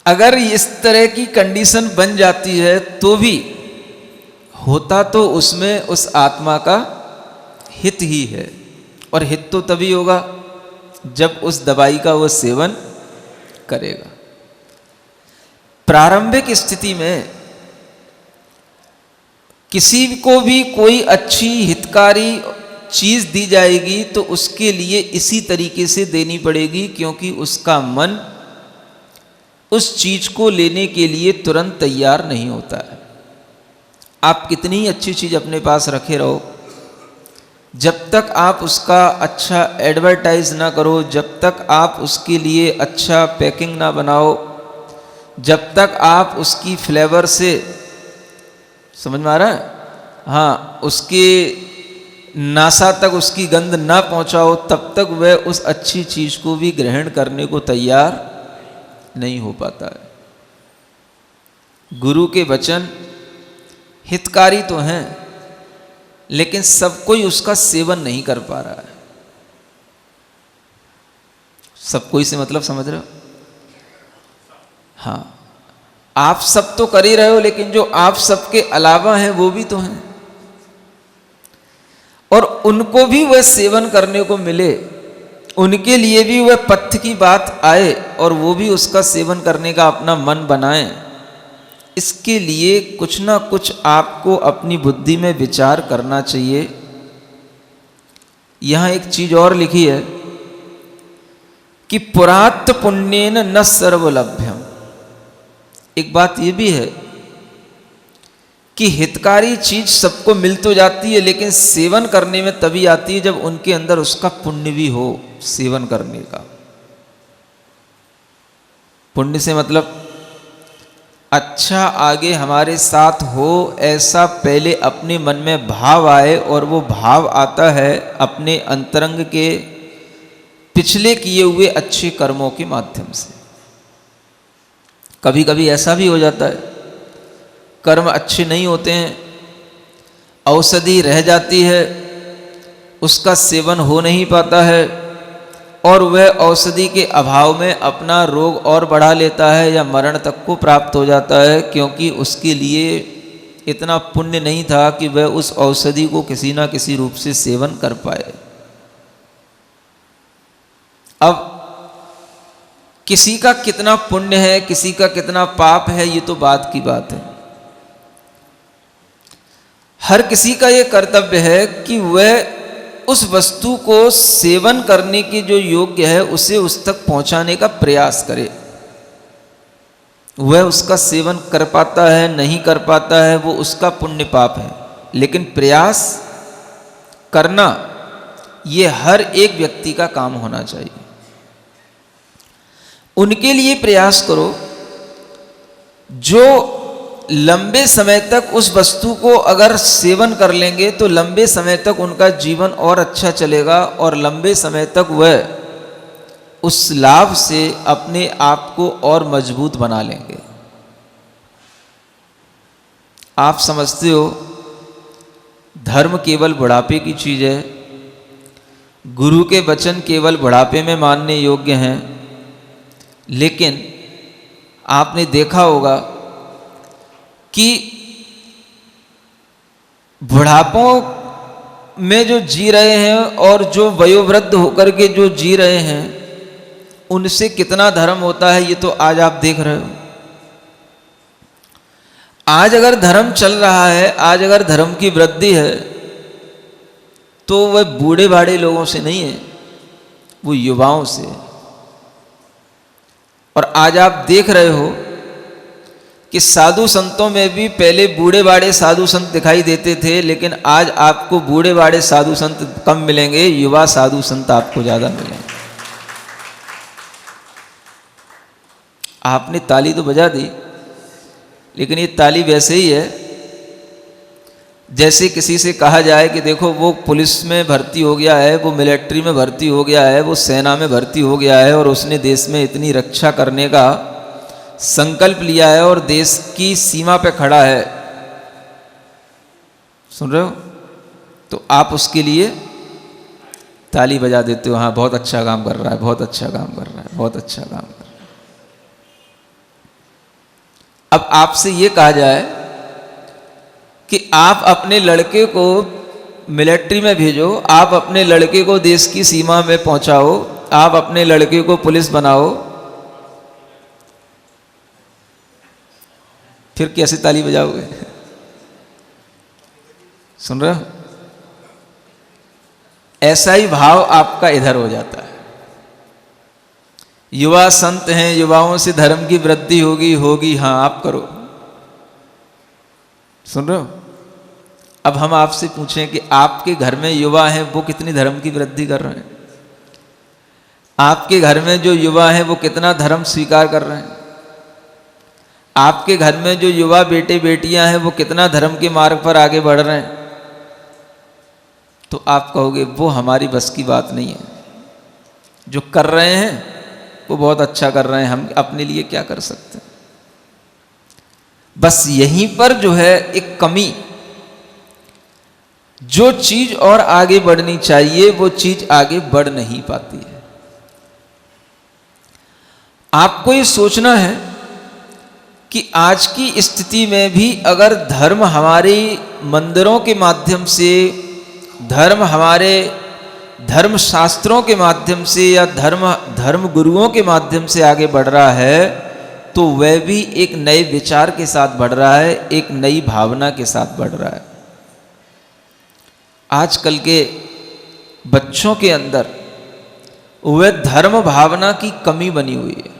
अगर इस तरह की कंडीशन बन जाती है तो भी होता तो उसमें उस आत्मा का हित ही है, और हित तो तभी होगा जब उस दवाई का वो सेवन करेगा। प्रारंभिक स्थिति में किसी को भी कोई अच्छी हितकारी चीज दी जाएगी तो उसके लिए इसी तरीके से देनी पड़ेगी, क्योंकि उसका मन उस चीज को लेने के लिए तुरंत तैयार नहीं होता है। आप कितनी ही अच्छी चीज अपने पास रखे रहो, जब तक आप उसका अच्छा एडवर्टाइज ना करो, जब तक आप उसके लिए अच्छा पैकिंग ना बनाओ, जब तक आप उसकी फ्लेवर से, समझ में आ रहा है, हाँ, उसके नासा तक उसकी गंध ना पहुंचाओ, तब तक वह उस अच्छी चीज को भी ग्रहण करने को तैयार नहीं हो पाता है। गुरु के वचन हितकारी तो हैं, लेकिन सब कोई उसका सेवन नहीं कर पा रहा है। सब कोई से मतलब समझ रहे हो? हाँ, आप सब तो कर ही रहे हो, लेकिन जो आप सबके अलावा हैं वो भी तो हैं, और उनको भी वह सेवन करने को मिले, उनके लिए भी वह पथ्य की बात आए और वो भी उसका सेवन करने का अपना मन बनाएं। इसके लिए कुछ ना कुछ आपको अपनी बुद्धि में विचार करना चाहिए। यहां एक चीज और लिखी है कि पुरात पुण्येन न सर्वलभ्यम। एक बात यह भी है कि हितकारी चीज सबको मिल तो जाती है, लेकिन सेवन करने में तभी आती है जब उनके अंदर उसका पुण्य भी हो सेवन करने का। पुण्य से मतलब अच्छा आगे हमारे साथ हो, ऐसा पहले अपने मन में भाव आए, और वो भाव आता है अपने अंतरंग के पिछले किए हुए अच्छे कर्मों के माध्यम से। कभी कभी ऐसा भी हो जाता है, कर्म अच्छे नहीं होते हैं, औषधि रह जाती है, उसका सेवन हो नहीं पाता है, और वह औषधि के अभाव में अपना रोग और बढ़ा लेता है या मरण तक को प्राप्त हो जाता है, क्योंकि उसके लिए इतना पुण्य नहीं था कि वह उस औषधि को किसी ना किसी रूप से सेवन कर पाए। अब किसी का कितना पुण्य है, किसी का कितना पाप है, ये तो बात की बात है। हर किसी का ये कर्तव्य है कि वह उस वस्तु को सेवन करने की जो योग्य है उसे उस तक पहुंचाने का प्रयास करे। वह उसका सेवन कर पाता है नहीं कर पाता है, वो उसका पुण्य पाप है, लेकिन प्रयास करना ये हर एक व्यक्ति का काम होना चाहिए। उनके लिए प्रयास करो जो लंबे समय तक उस वस्तु को अगर सेवन कर लेंगे तो लंबे समय तक उनका जीवन और अच्छा चलेगा, और लंबे समय तक वह उस लाभ से अपने आप को और मजबूत बना लेंगे। आप समझते हो धर्म केवल बुढ़ापे की चीज है, गुरु के वचन केवल बुढ़ापे में मानने योग्य हैं, लेकिन आपने देखा होगा कि बुढ़ापों में जो जी रहे हैं और जो वयोवृद्ध होकर के जो जी रहे हैं, उनसे कितना धर्म होता है ये तो आज आप देख रहे हो। आज अगर धर्म चल रहा है, आज अगर धर्म की वृद्धि है, तो वह बूढ़े बाड़े लोगों से नहीं है, वो युवाओं से। और आज आप देख रहे हो कि साधु संतों में भी पहले बूढ़े बाड़े साधु संत दिखाई देते थे, लेकिन आज आपको बूढ़े बाड़े साधु संत कम मिलेंगे, युवा साधु संत आपको ज़्यादा मिलेंगे। आपने ताली तो बजा दी, लेकिन ये ताली वैसे ही है जैसे किसी से कहा जाए कि देखो वो पुलिस में भर्ती हो गया है, वो मिलिट्री में भर्ती हो गया है, वो सेना में भर्ती हो गया है, और उसने देश में इतनी रक्षा करने का संकल्प लिया है और देश की सीमा पे खड़ा है। सुन रहे हो? तो आप उसके लिए ताली बजा देते हो, हाँ बहुत अच्छा काम कर रहा है, बहुत अच्छा काम कर रहा है, बहुत अच्छा काम कर रहा है। आपसे ये कहा जाए कि आप अपने लड़के को मिलिट्री में भेजो, आप अपने लड़के को देश की सीमा में पहुंचाओ, आप अपने लड़के को पुलिस बनाओ, फिर कैसे ताली बजाओगे? सुन रहे हो? ऐसा ही भाव आपका इधर हो जाता है। युवा संत हैं, युवाओं से धर्म की वृद्धि होगी, हाँ आप करो। सुन रहे हो? अब हम आपसे पूछें कि आपके घर में युवा हैं, वो कितनी धर्म की वृद्धि कर रहे हैं? आपके घर में जो युवा हैं वो कितना धर्म स्वीकार कर रहे हैं? आपके घर में जो युवा बेटे बेटियां हैं वो कितना धर्म के मार्ग पर आगे बढ़ रहे हैं? तो आप कहोगे वो हमारी बस की बात नहीं है। जो कर रहे हैं वो बहुत अच्छा कर रहे हैं, हम अपने लिए क्या कर सकते हैं? बस यहीं पर जो है एक कमी, जो चीज और आगे बढ़नी चाहिए वो चीज आगे बढ़ नहीं पाती है। आपको ये सोचना है कि आज की स्थिति में भी अगर धर्म हमारे मंदिरों के माध्यम से, धर्म हमारे धर्म शास्त्रों के माध्यम से या धर्म गुरुओं के माध्यम से आगे बढ़ रहा है, तो वह भी एक नए विचार के साथ बढ़ रहा है, एक नई भावना के साथ बढ़ रहा है। आजकल के बच्चों के अंदर वह धर्म भावना की कमी बनी हुई है,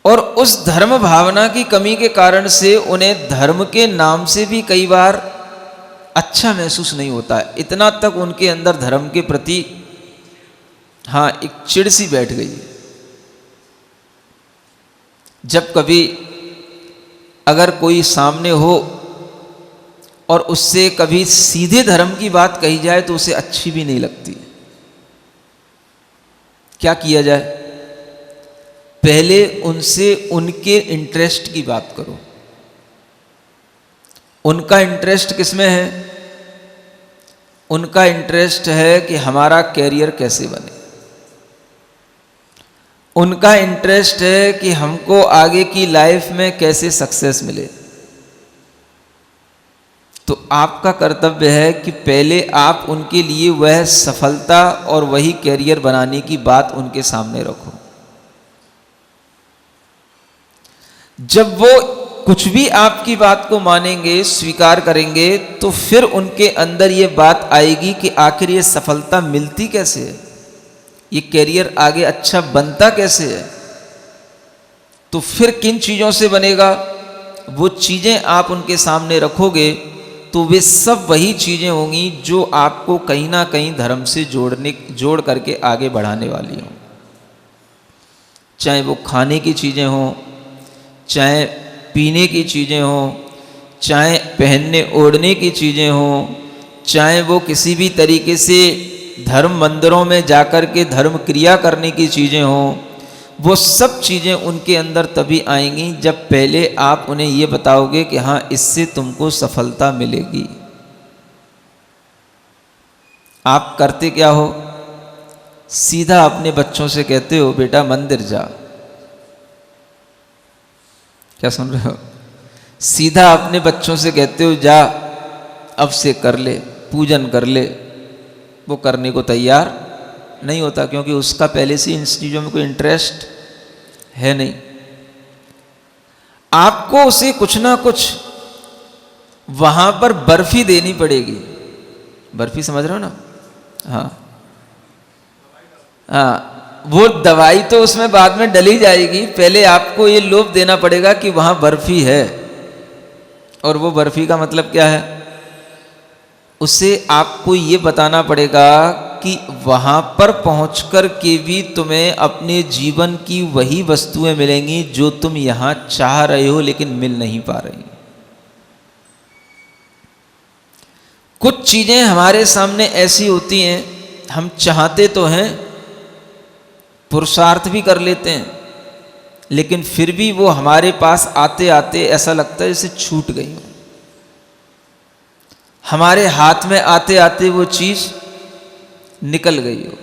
और उस धर्म भावना की कमी के कारण से उन्हें धर्म के नाम से भी कई बार अच्छा महसूस नहीं होता है। इतना तक उनके अंदर धर्म के प्रति हाँ एक चिढ़ सी बैठ गई है। जब कभी अगर कोई सामने हो और उससे कभी सीधे धर्म की बात कही जाए तो उसे अच्छी भी नहीं लगती। क्या किया जाए? पहले उनसे उनके इंटरेस्ट की बात करो। उनका इंटरेस्ट किसमें है? उनका इंटरेस्ट है कि हमारा कैरियर कैसे बने। उनका इंटरेस्ट है कि हमको आगे की लाइफ में कैसे सक्सेस मिले। तो आपका कर्तव्य है कि पहले आप उनके लिए वह सफलता और वही कैरियर बनाने की बात उनके सामने रखो। जब वो कुछ भी आपकी बात को मानेंगे, स्वीकार करेंगे, तो फिर उनके अंदर ये बात आएगी कि आखिर ये सफलता मिलती कैसे है, ये कैरियर आगे अच्छा बनता कैसे है। तो फिर किन चीज़ों से बनेगा? वो चीज़ें आप उनके सामने रखोगे तो वे सब वही चीज़ें होंगी जो आपको कहीं ना कहीं धर्म से जोड़ करके आगे बढ़ाने वाली हों। चाहे वो खाने की चीज़ें हों, चाहे पीने की चीज़ें हों, चाहे पहनने ओढ़ने की चीज़ें हों, चाहे वो किसी भी तरीके से धर्म मंदिरों में जाकर के धर्म क्रिया करने की चीज़ें हों, वो सब चीज़ें उनके अंदर तभी आएंगी जब पहले आप उन्हें ये बताओगे कि हाँ इससे तुमको सफलता मिलेगी। आप करते क्या हो? सीधा अपने बच्चों से कहते हो बेटा मंदिर जा। क्या सुन रहे हो? सीधा अपने बच्चों से कहते हो जा अब से कर ले, पूजन कर ले। वो करने को तैयार नहीं होता क्योंकि उसका पहले से इन चीज़ों में कोई इंटरेस्ट है नहीं। आपको उसे कुछ ना कुछ वहां पर बर्फी देनी पड़ेगी। बर्फी समझ रहे हो ना? हाँ हाँ, वो दवाई तो उसमें बाद में डली जाएगी, पहले आपको ये लोभ देना पड़ेगा कि वहां बर्फी है। और वो बर्फी का मतलब क्या है? उसे आपको ये बताना पड़ेगा कि वहां पर पहुंचकर के भी तुम्हें अपने जीवन की वही वस्तुएं मिलेंगी जो तुम यहां चाह रहे हो लेकिन मिल नहीं पा रही। कुछ चीजें हमारे सामने ऐसी होती हैं, हम चाहते तो हैं, पुरुषार्थ भी कर लेते हैं, लेकिन फिर भी वो हमारे पास आते आते ऐसा लगता है जैसे छूट गई हो। हमारे हाथ में आते आते वो चीज निकल गई हो।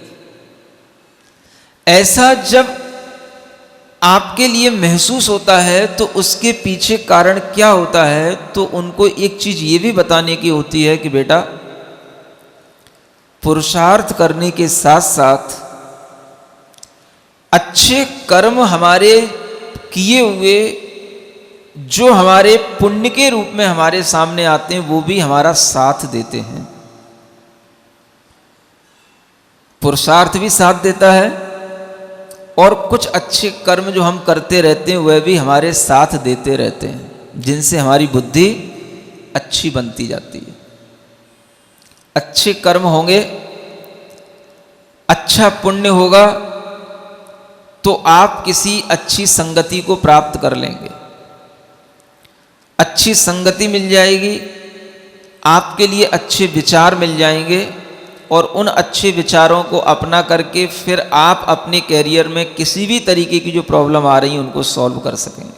ऐसा जब आपके लिए महसूस होता है तो उसके पीछे कारण क्या होता है, तो उनको एक चीज ये भी बताने की होती है कि बेटा पुरुषार्थ करने के साथ साथ अच्छे कर्म हमारे किए हुए जो हमारे पुण्य के रूप में हमारे सामने आते हैं वो भी हमारा साथ देते हैं। पुरुषार्थ भी साथ देता है और कुछ अच्छे कर्म जो हम करते रहते हैं वह भी हमारे साथ देते रहते हैं, जिनसे हमारी बुद्धि अच्छी बनती जाती है। अच्छे कर्म होंगे, अच्छा पुण्य होगा तो आप किसी अच्छी संगति को प्राप्त कर लेंगे। अच्छी संगति मिल जाएगी, आपके लिए अच्छे विचार मिल जाएंगे और उन अच्छे विचारों को अपना करके फिर आप अपने कैरियर में किसी भी तरीके की जो प्रॉब्लम आ रही है उनको सॉल्व कर सकेंगे।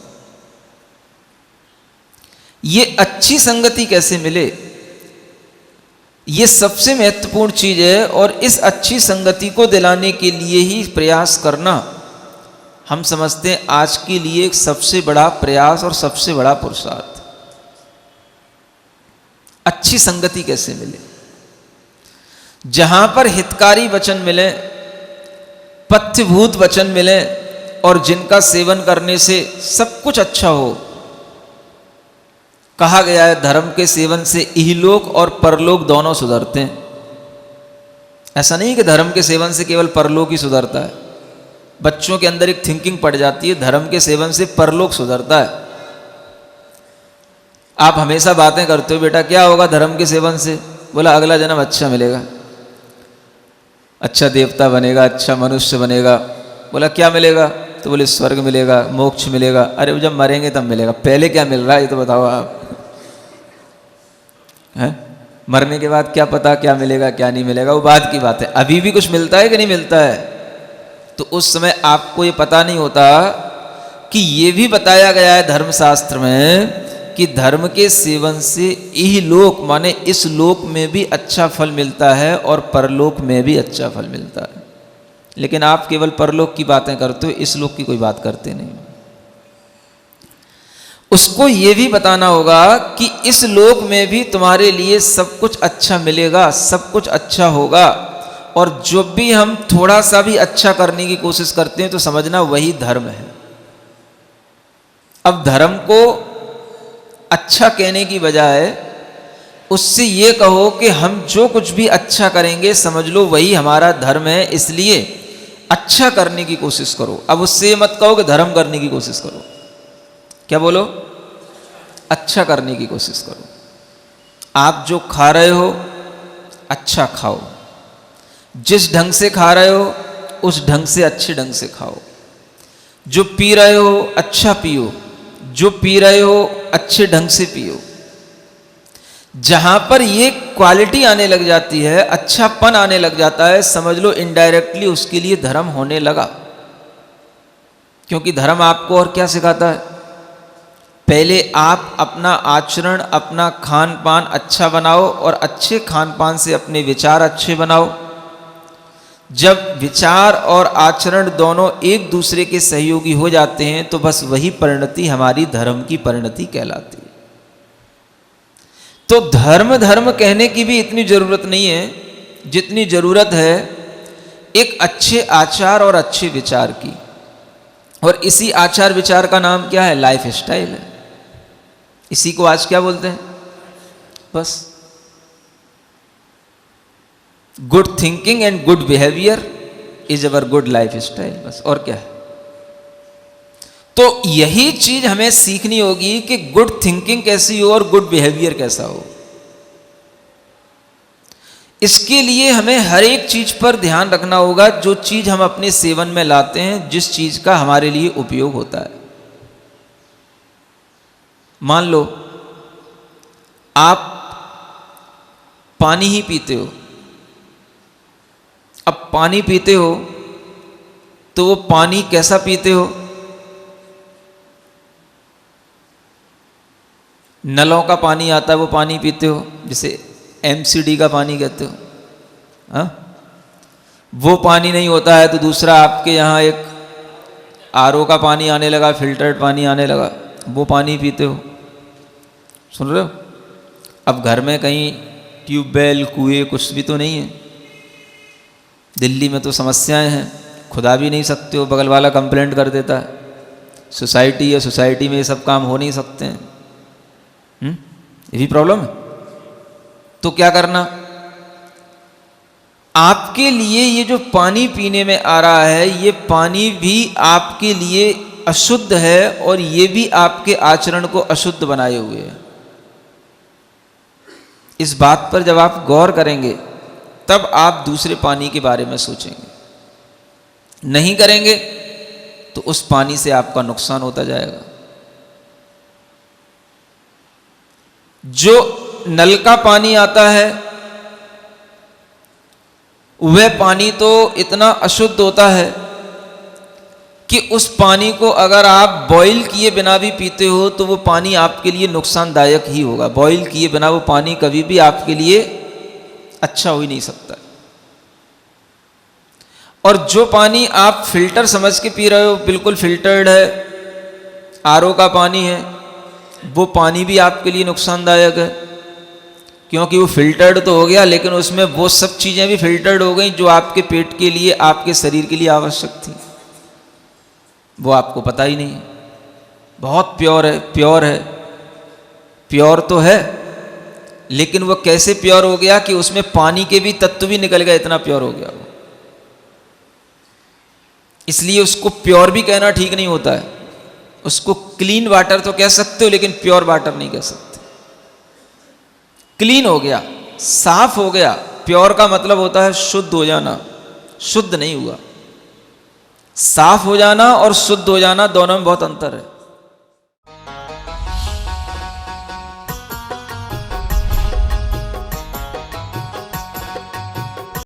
ये अच्छी संगति कैसे मिले, ये सबसे महत्वपूर्ण चीज है। और इस अच्छी संगति को दिलाने के लिए ही प्रयास करना हम समझते हैं आज के लिए एक सबसे बड़ा प्रयास और सबसे बड़ा पुरुषार्थ। अच्छी संगति कैसे मिले, जहां पर हितकारी वचन मिले, पथ्यभूत वचन मिले और जिनका सेवन करने से सब कुछ अच्छा हो। कहा गया है धर्म के सेवन से इहलोक और परलोक दोनों सुधरते हैं। ऐसा नहीं कि धर्म के सेवन से केवल परलोक ही सुधरता है। बच्चों के अंदर एक थिंकिंग पड़ जाती है धर्म के सेवन से परलोक सुधरता है। आप हमेशा बातें करते हो बेटा क्या होगा धर्म के सेवन से, बोला अगला जन्म अच्छा मिलेगा, अच्छा देवता बनेगा, अच्छा मनुष्य बनेगा। बोला क्या मिलेगा, तो बोले स्वर्ग मिलेगा, मोक्ष मिलेगा। अरे वो जब मरेंगे तब मिलेगा, पहले क्या मिल रहा है ये तो बताओ आप। है मरने के बाद क्या पता क्या मिलेगा क्या नहीं मिलेगा, वो बाद की बात है। अभी भी कुछ मिलता है कि नहीं मिलता है, तो उस समय आपको ये पता नहीं होता कि ये भी बताया गया है धर्मशास्त्र में कि धर्म के सेवन से इहलोक माने इस लोक में भी अच्छा फल मिलता है और परलोक में भी अच्छा फल मिलता है। लेकिन आप केवल परलोक की बातें करते हो, इस लोक की कोई बात करते नहीं। उसको ये भी बताना होगा कि इस लोक में भी तुम्हारे लिए सब कुछ अच्छा मिलेगा, सब कुछ अच्छा होगा। और जो भी हम थोड़ा सा भी अच्छा करने की कोशिश करते हैं तो समझना वही धर्म है। अब धर्म को अच्छा कहने की बजाय उससे ये कहो कि हम जो कुछ भी अच्छा करेंगे समझ लो वही हमारा धर्म है, इसलिए अच्छा करने की कोशिश करो। अब उससे मत कहो कि धर्म करने की कोशिश करो, क्या बोलो, अच्छा करने की कोशिश करो। आप जो खा रहे हो अच्छा खाओ, जिस ढंग से खा रहे हो उस ढंग से अच्छे ढंग से खाओ। जो पी रहे हो अच्छा पियो, जो पी रहे हो अच्छे ढंग से पियो। जहां पर ये क्वालिटी आने लग जाती है, अच्छापन आने लग जाता है, समझ लो इनडायरेक्टली उसके लिए धर्म होने लगा। क्योंकि धर्म आपको और क्या सिखाता है, पहले आप अपना आचरण अपना खान पान अच्छा बनाओ और अच्छे खान पान से अपने विचार अच्छे बनाओ। जब विचार और आचरण दोनों एक दूसरे के सहयोगी हो जाते हैं तो बस वही परिणति हमारी धर्म की परिणति कहलाती है। तो धर्म धर्म कहने की भी इतनी जरूरत नहीं है जितनी जरूरत है एक अच्छे आचार और अच्छे विचार की। और इसी आचार विचार का नाम क्या है, लाइफ स्टाइल है। इसी को आज क्या बोलते हैं, बस good thinking and good behaviour is our good life style, बस और क्या है। तो यही चीज हमें सीखनी होगी कि गुड थिंकिंग कैसी हो और गुड बिहेवियर कैसा हो। इसके लिए हमें हर एक चीज पर ध्यान रखना होगा, जो चीज हम अपने सेवन में लाते हैं, जिस चीज का हमारे लिए उपयोग होता है। मान लो आप पानी ही पीते हो, अब पानी पीते हो तो वो पानी कैसा पीते हो, नलों का पानी आता है वो पानी पीते हो, जैसे एमसीडी का पानी कहते हो। हाँ, वो पानी नहीं होता है तो दूसरा आपके यहाँ एक आरओ का पानी आने लगा, फिल्टर्ड पानी आने लगा, वो पानी पीते हो। सुन रहे हो? अब घर में कहीं ट्यूबवेल, कुएं कुछ भी तो नहीं है। दिल्ली में तो समस्याएं हैं, खुदा भी नहीं सकते हो, बगल वाला कंप्लेंट कर देता है। सोसाइटी है, सोसाइटी में ये सब काम हो नहीं सकते हैं। ये भी प्रॉब्लम है। तो क्या करना? आपके लिए ये जो पानी पीने में आ रहा है, ये पानी भी आपके लिए अशुद्ध है और ये भी आपके आचरण को अशुद्ध बनाए हुए है। इस बात पर जब आप गौर करेंगे तब आप दूसरे पानी के बारे में सोचेंगे। नहीं करेंगे तो उस पानी से आपका नुकसान होता जाएगा। जो नल का पानी आता है वह पानी तो इतना अशुद्ध होता है कि उस पानी को अगर आप बॉईल किए बिना भी पीते हो तो वो पानी आपके लिए नुकसानदायक ही होगा। बॉईल किए बिना वो पानी कभी भी आपके लिए अच्छा हो ही नहीं सकता। और जो पानी आप फिल्टर समझ के पी रहे हो, बिल्कुल फिल्टर्ड है, आरओ का पानी है, वो पानी भी आपके लिए नुकसानदायक है, क्योंकि वो फिल्टर्ड तो हो गया लेकिन उसमें वो सब चीज़ें भी फिल्टर्ड हो गई जो आपके पेट के लिए, आपके शरीर के लिए आवश्यक थी। वो आपको पता ही नहीं है। बहुत प्योर है, प्योर है, प्योर तो है, लेकिन वो कैसे प्योर हो गया कि उसमें पानी के भी तत्व भी निकल गए, इतना प्योर हो गया वो। इसलिए उसको प्योर भी कहना ठीक नहीं होता है। उसको क्लीन वाटर तो कह सकते हो लेकिन प्योर वाटर नहीं कह सकते। क्लीन हो गया, साफ हो गया। प्योर का मतलब होता है शुद्ध हो जाना, शुद्ध नहीं हुआ। साफ हो जाना और शुद्ध हो जाना दोनों में बहुत अंतर है।